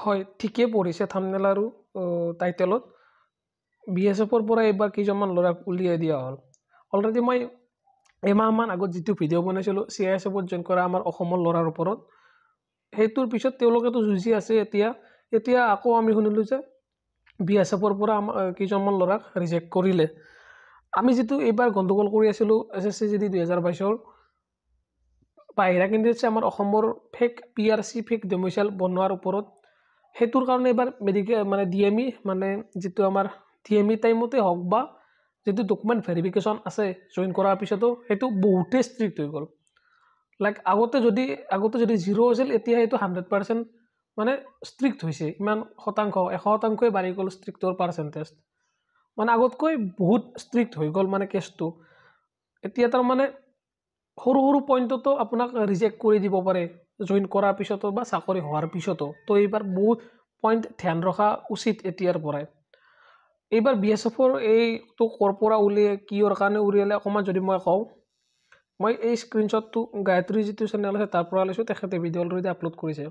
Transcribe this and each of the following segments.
হয় ঠিকই পঢ়িছে থাম্বনেল আৰু টাইটেলত বিএছএফৰ পৰা এইবাৰ কেইজনমান ল'ৰাক উলিয়াই দিয়া হ'ল অলৰেডি মই এমাহমান আগত যিটো ভিডিঅ' বনাইছিলোঁ CISFত জইন কৰা আমাৰ অসমৰ ল'ৰাৰ ওপৰত সেইটোৰ পিছত তেওঁলোকেতো যুঁজি আছে এতিয়া আকৌ আমি শুনিলোঁ যে বিএছএফৰ পৰা কেইজনমান ল'ৰাক ৰিজেক্ট কৰিলে আমি যিটো এইবাৰ গণ্ডগোল কৰি আছিলোঁ SSC GD 2022ৰ বাহিৰা কেণ্ডিডেটছে আমাৰ অসমৰ ফেক PRC ফেক ডমিচাইল বনোৱাৰ ওপৰত হেতুৰ কাৰণে এবাৰ মেডিকেল মানে DME মানে যেটো আমাৰ DME টাইমতে হওক বা যেটো ডকুমেন্ট ভেৰিফিকেশন আছে জয়েন কৰাৰ পিছতো হেতু বহুতে ষ্ট্ৰিক্ট হৈ গল লাইক আগতে যদি 0 আছিল এতিয়া হেতু 100% মানে ষ্ট্ৰিক্ট হৈছে ইমান শতাংশ 100% বাঢ়ি গল ষ্ট্ৰিক্টৰ পাৰ্সেন্টেজ মানে আগতকৈ বহুত ষ্ট্ৰিক্ট হৈ গল মানে কেছটো এতিয়া তাৰ মানে সৰু পইণ্টতো আপোনাক ৰিজেক্ট কৰি দিব পাৰে জয়েন কৰাৰ পিছতো বা চাকৰি হোৱাৰ পিছতো তো এইবাৰ বহুত পইণ্ট ধ্যান ৰখা উচিত এতিয়াৰ পৰাই এইবাৰ বিএছএফৰ এই তো কৰপৰা উলিয়ে কিৰ কাৰণে উলিয়ালে অকমান যদি মই কওঁ মই এই স্ক্ৰিনশ্বটটো গায়ত্ৰী যিটো চেনেল আছে তাৰ পৰা লৈছো তেখেতে ভিডিঅ অলৰেডি আপলোড কৰিছে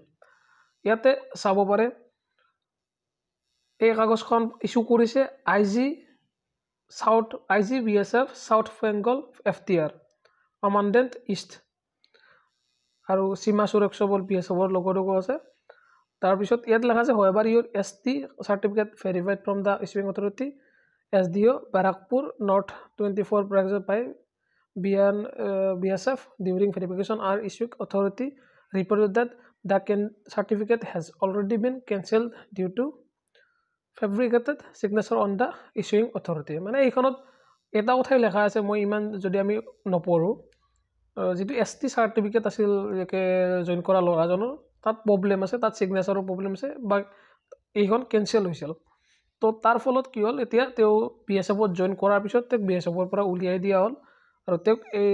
ইয়াতে চাব পাৰে এই কাগজখন ইস্যু কৰিছে IG BSF south Bengal FTR commandant east আৰু সীমা সুৰক্ষা বল BSFৰ লগতো আছে তাৰ পিছত ইয়াত লেখা আছে however your ST certificate verified from the issuing authority SDO Barakpur North 24 Praxis by BSF during verification are issuing authority reported that the certificate has already been cancelled due to fabricated signature on the issuing authority মানে এইখনত এটা কথাই লেখা আছে মই ইমান যদি আমি নপঢ়ো যেটো ST সার্টিফিকেট আছিল যে জয়েন কৰা ল'ৰাজনৰ তাত প্ৰবলেম আছে তাত সিগনেচাৰৰ প্ৰবলেম আছে বা এইখন কেনসেল হৈছিল তো তাৰ ফলত কি হ'ল এতিয়া তেও BSFত জয়েন কৰাৰ পিছত তেক BSFৰ পৰা উলিয়াই দিয়া হ'ল আৰু তেক এই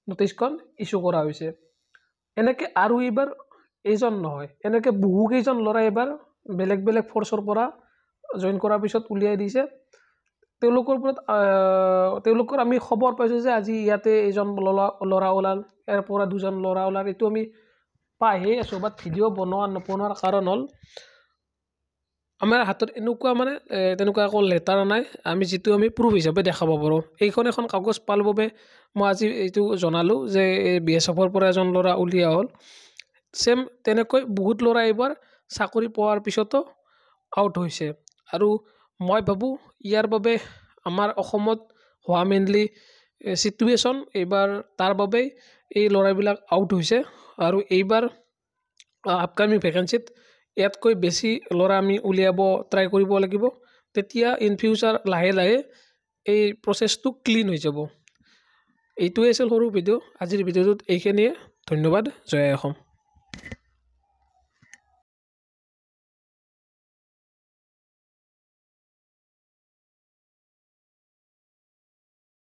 নোটিছখন ইস্যু কৰা হৈছে এনেকে আৰু এবাৰ এইজন নহয় এনেকে বহু কেইজন ল'ৰা এবাৰ বেলেগ ফৰ্চৰ পৰা জয়েন কৰাৰ পিছত উলিয়াই দিছে তেওঁলোকৰ আমি খবৰ পাইছো যে আজি ইয়াতে এজন ল'ৰা ওলাল ইয়াৰ পৰা দুজন ল'ৰা ওলাল এটো আমি পাইহে আছো বাট ভিডিও বনোৱাৰ কাৰণ হল আমাৰ হাতত এনেকুৱা মানে তেনেকুৱা একো লেটাৰ নাই আমি যেটো আমি প্ৰুফ হিচাপে দেখাব পাৰো এইখন এখন কাগজ পাল বাবে মই আজি এইটো জনালো যে BSFৰ পৰা এজন ল'ৰা উলিয়া হ'ল সেম তেনেকৈ বহুত ল'ৰা এবাৰ চাকৰি পোৱাৰ পিছতো আউট হৈছে আৰু মই ভাবো ইয়াৰ বাবে আমাৰ অসমত হোৱা মেইনলি সিচুৱেশন এবাৰ তাৰ বাবে এই ল'ৰাবিলাক আউট হৈছে আৰু এইবাৰ আপকামিং ভ্যাকেন্সিত ইয়াতকৈ বেছি ল'ৰা আমি উলিয়াব ট্ৰাই কৰিব লাগিব তেতিয়া ইন ফিউচাৰ লাহে এই প্ৰসেসটো ক্লিন হৈ যাব এইটোৱে আছিল সৰু ভিডিও আজিৰ ভিডিওটোত এইখিনিয়ে ধন্যবাদ জয় অসম